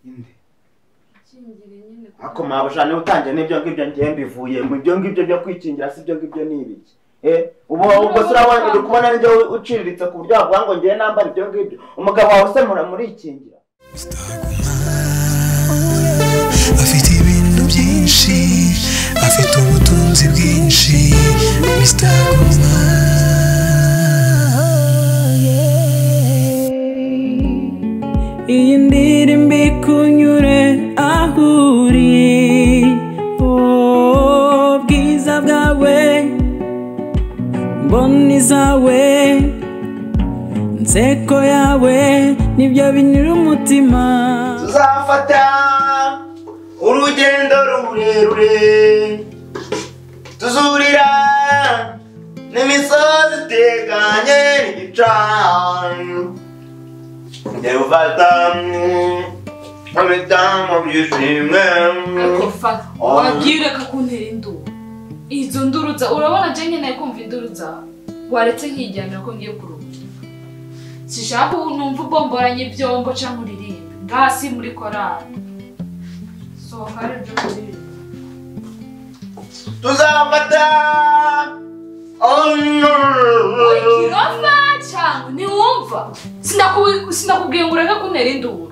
inde ikingire nyine ako mabujane utangiye n'ibyo ngibyo ngiye mbivuye mu byo ngibyo byo kwikingira si byo ngibyo n'ibiki ubwo surabona uri kubona n'ibyo uciriritse ku buryo wavuga ngo ngiye nambara ibyo ngibyo umugabo wawe se murikingira afite ibintu byinshi afite ubutunzi bwinshi Mr. Guma iyi ndirimbo ikunyure aho uri bwiza bwawe mboni zawe nseko yawe nibyo binira umutima tuzafata urugendo rurerure tuzurira n'imisozi iteganye n'igicaniro ndebufata amitamu byishimwe ariko fata wabwire ko kuntera induru izo nduru za urabona je nyene kumva induru zawe waretse nkijyanira ko ngiye kuruka sishaka numva ubomboranye ibyombo cyangwa uririmbe ngasi muri korali sohoka ari byo kuririmba tuzafata ikirofa cyangwa ntiwumva sinakubwiye ngo ureke kuntera induru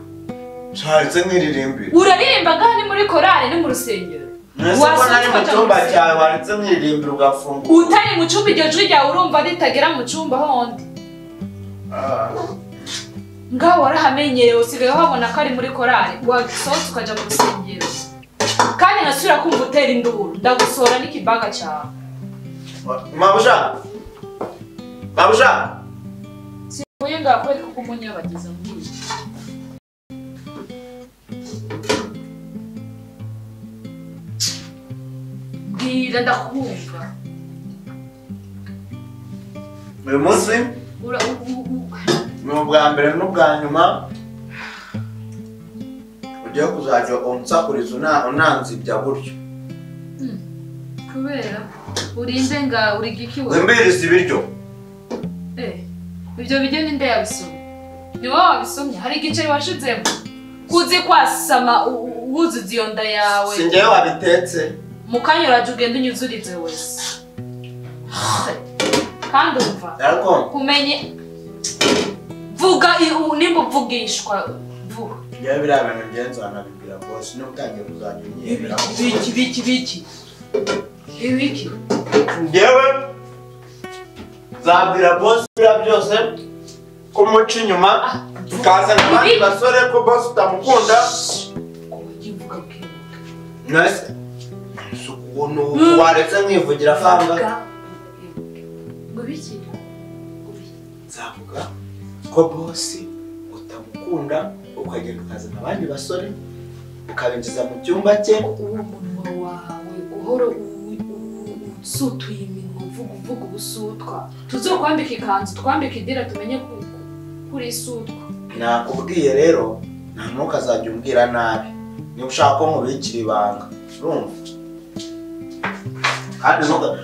nshatse nk'iririmbire uraririmba ngaha ni muri korali ni mu rusengero nese ko nari mu cyumba cyawe waretse nk'iririmbire ugafunga utari mu cyumba iryo jwi ryawe urumva ritagera mu cyumba hondi ngaho warahamenyereye usigaye wabona ko ari muri korali wagisohotse ukaja mu rusengero kandi nkasubira kumva utera induru ndagusohora n'ikibaga cyawe mabusha sibuye ngakwereka uko umunyabagiza mbwiye mbwira ndakumva uyu munsi ni ubwa mbere n'ubwa nyuma ugiye kuzajya unsakuriza unanzibya gutyo kubera urinde nga urigikiwe wimbiriza ibiryo ibyo biryo ninde yabisomye ni wowe wabisomye hari igiceri washizemo kuzi kwasama wuzuza iyo nda yawe si njyewe wabitetse mu kanya uraje ugenda unyuzurize wese kandi umva kumenye vuga nimba uvugishwa vuga njyewe biriya bintu ngenzi wanabibwira bose niba utangiye kuzajya unyiyemera ibiki njyewe nzabwira bose biriya byose ko muca inyuma ukazana abandi basore ko bose utamukunda nese ukuntu waretse nkivugira fanga nzavuga ko bose utamukunda ukagenda ukazana abandi basore ukabinjiza mu cyumba cye uwo munwa wawe uhora usutuye iminwa uvuga ubusutwa tuzokwambika ikanzu twambika idira tumenye kuri sutwa nakubwiye rero nta ntukazajya umbwira nabi niba ushaka ko nkubikira ibanga urumva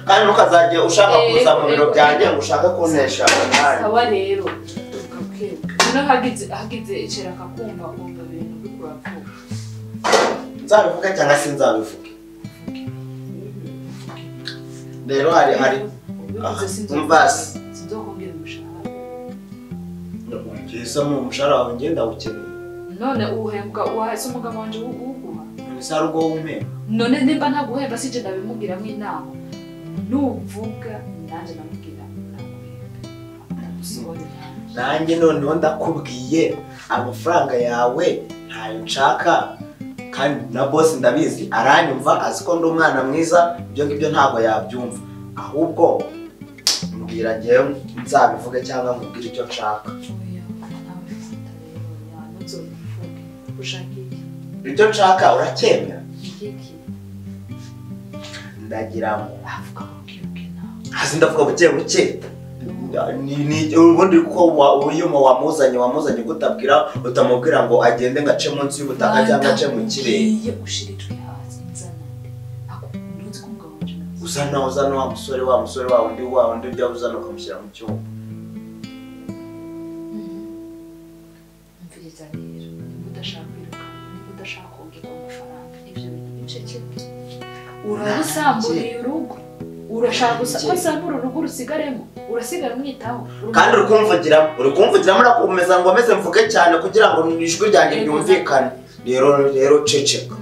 kandi ntukazajya ushaka kuza mu biro byanjye ngo ushake kuntesha sawa rero ukabwira hagize icera akakumva kumva ibintu bikuravuga nzabivuga cyangwa se nzabivuge rero hari umvasi sinzokongera umushahara ngisa mu mushahara wawe ngenda ukeneye none uhembwa wahise umugabo wanje uguha nisa rugo wumpemba none nimba ntaguhemba sije ndabimubwiramo inama nuvuga nanjye namubwira nanjye noneho ndakubwiye amafaranga yawe ntayo nshaka kandi na boss ndabizi aranyumva azi ko ndi umwana mwiza ibyo ngibyo ntabwo yabyumva ahubwo mbwira njyewe nzabivuge cyangwa nkubwire icyo nshaka icyo nshaka uracyemera ndagira ngo hasi ndavuga buke buke ubundi ko uyuma wamuzanye gutabwira utamubwira ngo agende ngace munsi y'ubutaka cyangwa ace mu kirere uzana wa musore wa undi ujya uzana ukamushyira mu cyumba mviriza rero udashaka kwiruka urabusamburiye urugo urashaka ko sambura urugo rusigaremo urasigara mwitaho kandi uri kumvugira murakomeza ngo meze mvuge cyane kugira ngo ijwi ryanjye ryumvikane rero ceceka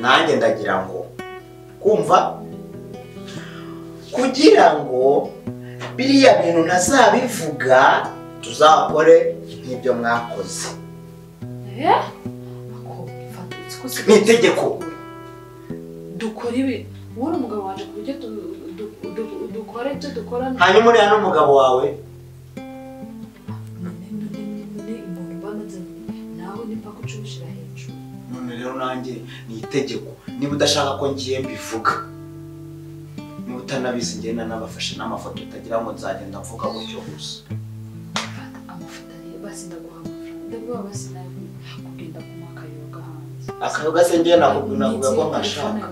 nanjye ndagira ngo kumva kugira ngo biriya bintu ntazabivuga tuzakore nk'ibyo mwakoze ni itegeko dukora ibi wowe umugabo waje kujya dukora icyo dukora hanyuma uriya n'umugabo wawe nawe nimba kucushira hejuru none rero nanjye ni itegeko niba udashaka ko ngiye mbivuga niba utanabizi ngenda nabafashe n'amafoto utagira ngo nzagenda mvuga gutyo gusa amafoto rero basi ndaguha amafaranga ndaguha basi nawe kugenda kuma akayoga hanze akayoga se ngiye navuga ko nkashaka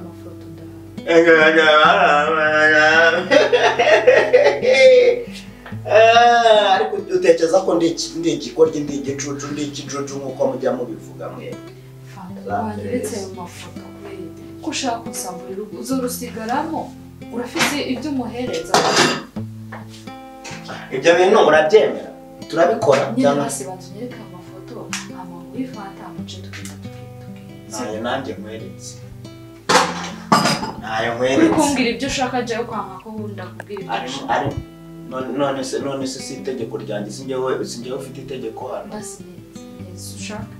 ariko utekereza ko ndi igikoryi ndi igicucu ndi ikijuju nk'uko mujya mubivuga mwebwe wanyeretse ayo mafoto ko ushaka kusamburira uzorusigaramo urafite ibyo umuhereza ibyo bintu murabyemera turabikora cyangwa basi banzunyereka amafoto amangu y'ifanta amuce tukita nayo nanjye nkweretse nayo nkweretse kumbwira ibyo ushaka jyayo kwanga ko ndakubwira ibyo ushaka none se si itegeko ryanjye sinjyewe ufite itegeko hano basi neza ushaka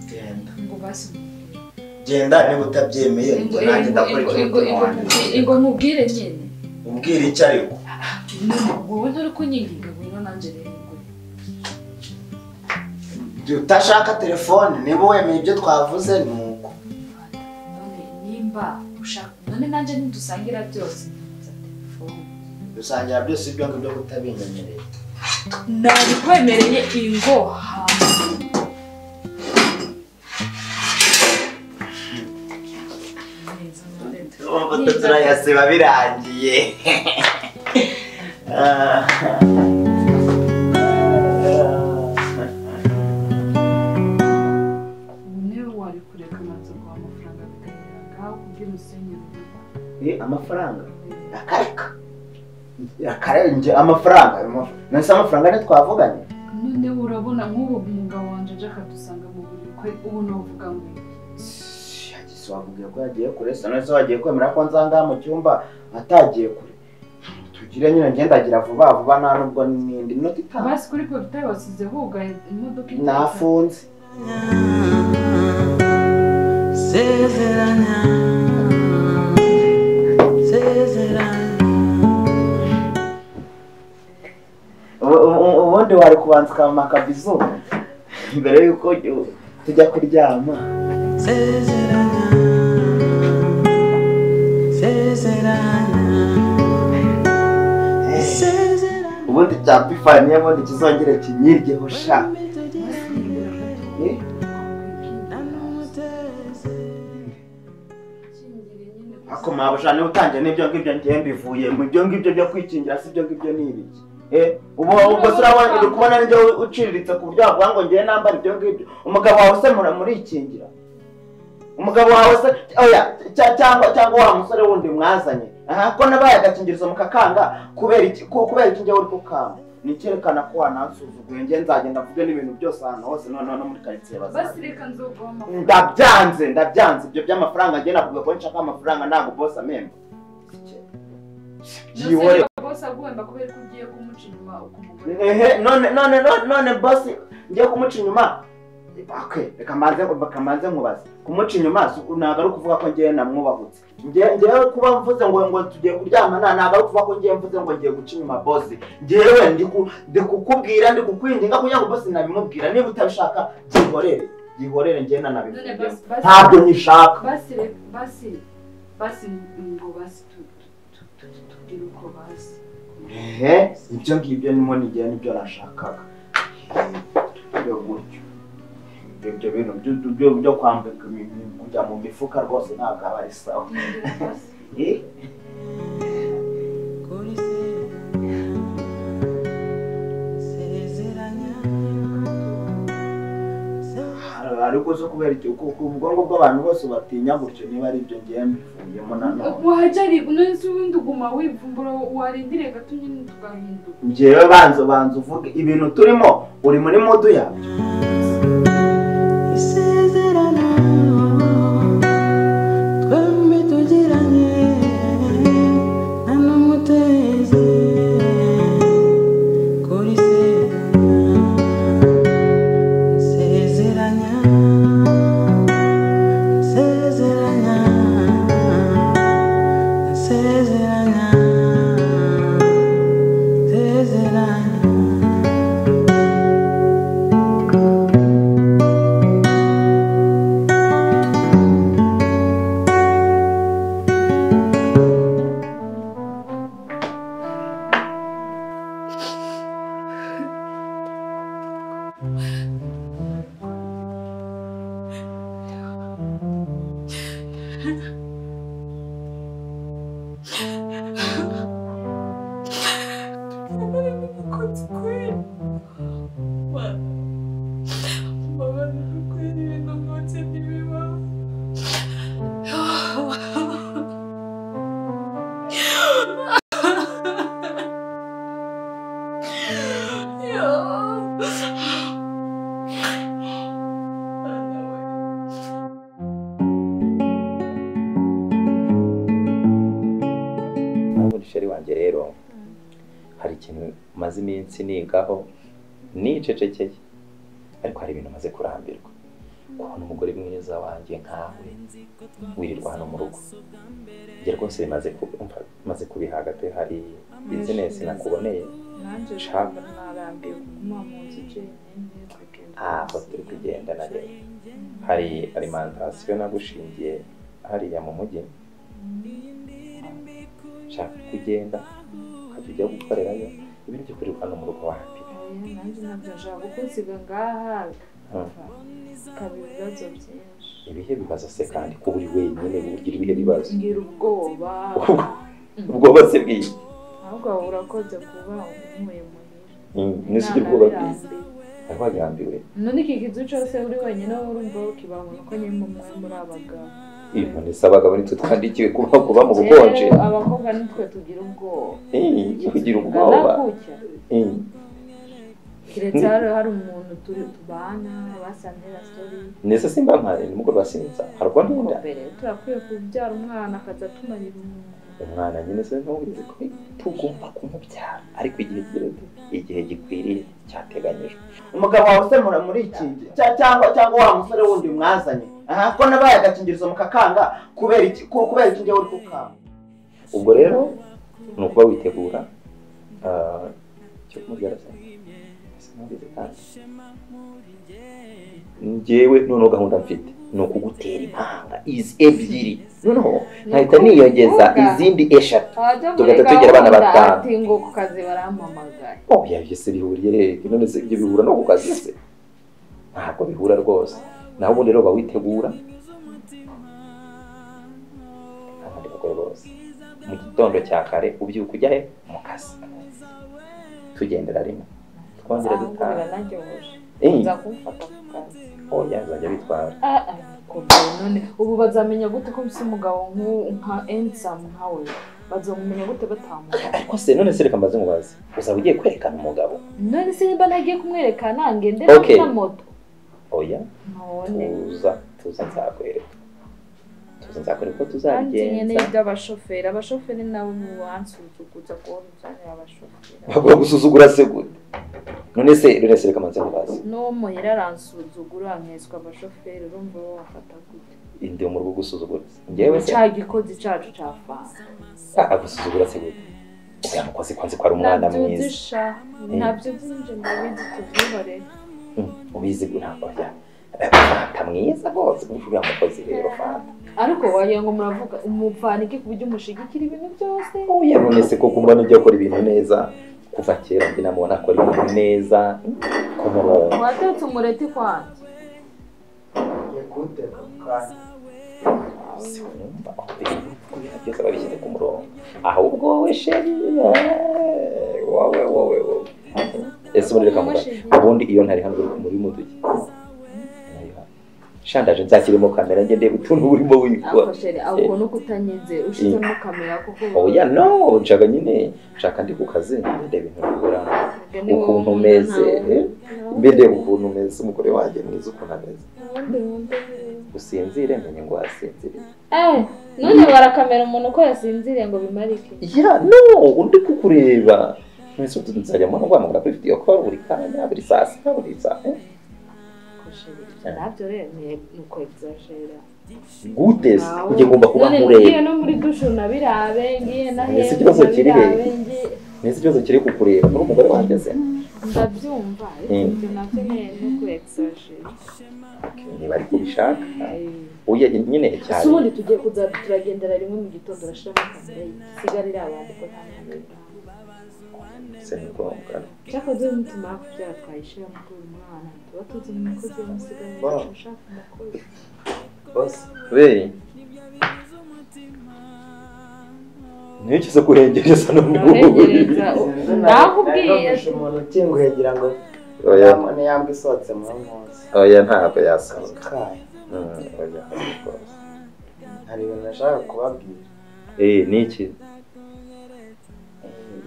genda ngo basi genda niba utabyemeye nanjye ndakora ingo mubwire nyine umbwire icyo ariko wowe nturi kunyinginga ngwino nanjye rero utashaka telefone niba wemeye ibyo twavuze ni uko none nimba ushaka none nanjye ntidusangira byose dusangira byose ibyo ngibyo kutabinyemereye nabikwemereye ingo amafoto turayasiba birangiye amafaranga akareka amafaranga nase amafaranga ne twavuganye none urabona nk'ubu umugabo wanje aje akadusanga mu buriri kwe ubu novuga ngo yagise wavugiye ko yagiye kure nase wagiye kwemera ko nzanga mu cyumba atagiye kure tugire nyine ngendagira vuba nta nubwo nindi minota itanu basi kuri portail wasize hugaye imodoka nafunze sezeranya ubundi wari kubanza ukamaka akabizu mbere yuko tujya kuryama ubundi cyapifaniye ubundi kizongere kinyiryeho sha ako mabusha ni utangiye n'ibyo ngibyo ngiye mbivuye mu byo ngibyo byo kwikingira si byo ngibyo ni ibiki ubwo surabona uri kubona n'ibyo uciriritse ku buryo wavuga ngo ngiye nambara ibyo ngibyo umugabo wawe se murikingira umugabo wawe se oya cyangwa wa musore wundi mwazanye ko nabaye agakingirizo mukakanga kubera iki ngewe uri kukanga nicyerekana ko wanansuzuguye ngiye nzagenda mvuge n'ibintu byose ahantu hose noneho no muri karitsiye basireka nzogoma ndabyanze ibyo by'amafaranga ngiye navuga ko nshaka amafaranga ntabwo boss amemba Jiwore boss aguhemba kubera ko ugiye kumuca inyuma ukumugura none boss ngiye kumuca inyuma okay reka manze nkubaze kumuca inyuma ntabwo ari kuvuga ko ngiye namwubahutse ngiye kuba mvuze ngo tugiye kuryama ntabwo ari kuvuga ko ngiye mvuze ngo ngiye guca inyuma boss ngiyewe ndi kukubwira ndi kukwinginga kugira ngo boss nabimubwira niba utabishaka gihorere ngiye nanabivuga ntabwo nyishaka basi ngo basi tugira uko basi ibyo ngibyo nimo nigiye nibyo nashakaga ibyo gutyo ibyo bintu byo kwambika kujya mu mifuka rwose ntabwo aba ari sawa ariko zo kubera icyo ku bwongo bw'abantu bose batinya gutyo niba ari ibyo ngiye mbivuyemo nanone wajya ari nonese ubundi uguma wivumbura warindire gato nyine tugahinduka njyewe banza uvuge ibintu turimo uri muri modu yabyo isezerano twembi tugiranye nta n'umutezi kuri sezeranya sezeranya sezeranya sezeranya sheri wanjye rero hari ikintu maze iminsi nigaho nicecekeye ariko hari ibintu maze kurambirwa kubona umugore mwiza wanjye nkawe wirirwa hano mu rugo njye rwose maze kubihaga pe hari business nakuboneye nanjye shaka narambiwe kuguma mu nzu jenyine aho turi kugenda na rero hari alimentation nagushingiye hariya mu mujyi shaka kugenda ukajya ujya gukorerayo ibintu byo kuri hano mu rugo wapi nanjye nabyo nshaka gusiga ngaha kaba ibibazo byinshi ibihe bibazo se kandi ko uri wenyine ugira ibihe bibazo ngira ubwoba ubwoba se bw'iki ahubwo urakoze kuba umuye muhira nisugira ubwoba bw'iki aho wagambiwe none iki kizu cyose uri wenyine urumva ukibabona ko nyine mumwe muri abagabo none se abagabo nitwe twandikiwe kuba mu bukonje abakobwa nitwe tugira ubwoba kugira ubwoba kiretse hari umuntu tubana basantera story nese simba mpare nimugoro basinza hariko ndinda turakwiye kubyara umwana akaza tumarira umwana nyine se ntubizi ko tugomba kumubyara ariko igihe gikwiriye cyateganyijwe umugabo wawe se muri iki cyangwa wa musore wundi mwazanye ko nabaye agakingirizo mukakanga kubera iki njye uri kukanga ubwo rero ni ukuba witegura cyo kumubyara se njyewe noneho gahunda mfite ni ukugutera impanga izi ebyiri noneho nkahita niyongeza izindi 3 tugahita tugira abana batanu ngo ku kazi barampamagaye byose bihuriye rero none se ibyo bihura no ku kazi se ntabwo bihura rwose naho ubundi rero bawitegura kandi bakora bose mu gitondo cya kare ubyuka ujya he mu kazi tugendera rimwe twongera dutaha nza kumfata ku kazi yazajya bitwara none ubu bazamenya gute ko mfite umugabo nka Ensam nkawe bazamenya gute batamuha ariko se none se reka mbaze mubaze uzaba ugiye kwerekana umugabo none se nimba nagiye kumwerekana ngendera na moto oya tuza nzakwereka ko tuzagenza abashoferi nabo bansuzuguza ko uzanira abashoferi bagomba gusuzugura se gute none se reka mbaze mubaze no muhira aransuzugura nkeswa abashoferi urumva wafata gute indi mu rugo gusuzugura ngewe se cyagikozi cacu cafana agusuzugura se gute uya mukozi kwanze ko ari umwana mwiza nabyo byinje ndabizi tuvyihore ubizi ntabwo mwiza rwose uriya mukozi rero fanta ariko wagira ngo muravuga umupfanike ku buryo umushigikira ibintu byose oya none se koko mbona ujya akora ibintu neza kuva kera njye namubona akora ibintu neza ku murongo watetse umureti kwanjye yakuteka kandi byose babishyize ku murongo ahubwo wowe sheri wowe ese ubundi reka mubaze ubundi iyo ntari hano muri mudugi shandaje nzakiremo kamera nge ndebe utuntu urimo wikora akoshere aho ukuntu kutanyeze ushizemo kamera kuko oya no nshaka nyine nshaka ndi ku kazi ndebe ibintu bibura ukuntu meze mbede ukuntu meze umugore wanjye mwiza ukuntu ameze usinzire menye ngo asinzire none barakamera umuntu ko yasinziriye ngo bimarike ya no undi kukureba mwese tuzajya mu rwanda kuri video call buri kanya buri saa sita buri saa nabyo rero ni uko exagera gute kujye ngomba kuba nkureba ngiye no muri dusho nabirabe ngiye na Nese ikibazo kiri he nese ikibazo kiri kukureba muri umugore wanjye se ndabyumva ariko nabyo ni uko exagera niba ari kubishaka uye nyine cyane subundi tugiye kuza turagendera rimwe mu gitondo rashiramo kamera isigarira abantu ko nta muntu ngombwa cyakoze umutima kubyara twayishira mu kuri umwana tuba tuzi umukozi w'umusigaye ushaka umukozi boss we nikize kurengereza none ndakubwiye umuntu ukinguhegira ngo none yambwe isotse mu munsi oya ntabwo yasohoka oya hari ibintu nashaka kubabwira niki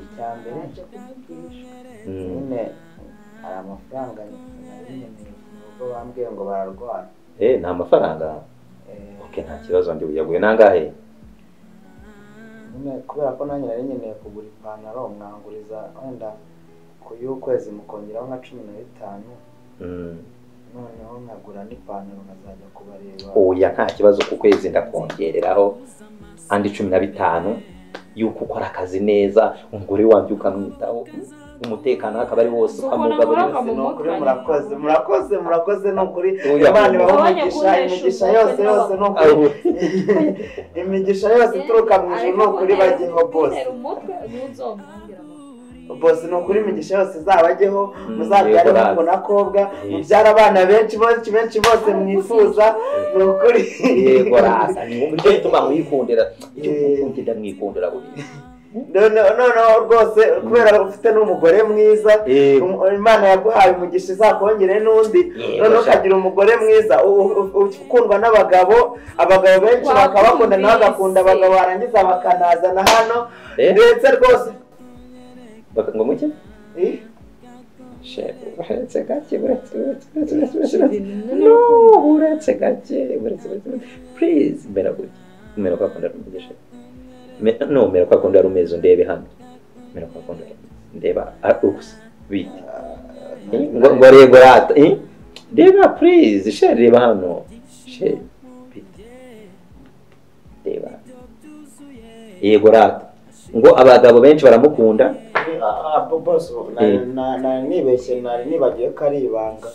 icyambere nyine hari amafaranga nari nubwo bambwiye ngo bararwara nta mafaranga nta kibazo ndi buyaguye nangahe nyine kubera ko nanjye nari nkeneye kugura ipantaro mwanguriza wenda ku y'ukwezi mukongeraho nka 15 noneho nkagura n'ipantaro nkazajya kubareba oya nta kibazo ku kwezi ndakongereraho andi 15 yuko ukora akazi neza umugore wanjye ukamwitaho umutekano akaba ari wose ukamugaburira murakoze nukuri Imana ibaho imigisha yose nukuri imigisha yose ituruka mu ijuru nukuri bagiho boss nukuri imigisha yose izabajyeho muzabyare umuhungu na kobwa mubyara abana benshi bose mwifuza nukuri yego rasa ni uburyo bituma mwikundira icyo ukunda mwikundira buri noneho rwose kubera ufite n'umugore mwiza Imana yaguhaye umugisha izakongere n'undi noneho ukagira umugore mwiza ukundwa n'abagabo benshi bakabakunda nawe agakunda abagabo barangiza bakanazana hano ndetse rwose ngo muke uretse gake uretse gake please mera kwakunda umugisha no mera kwakunda rumeze ndebe hano mera kwakunda ndeba uks bit ngo rego rata ndeba please share reba hano share bit ndeba yego rata ngo abagabo benshi baramukunda boss nibeshye nari nibagiye ko ari ibanga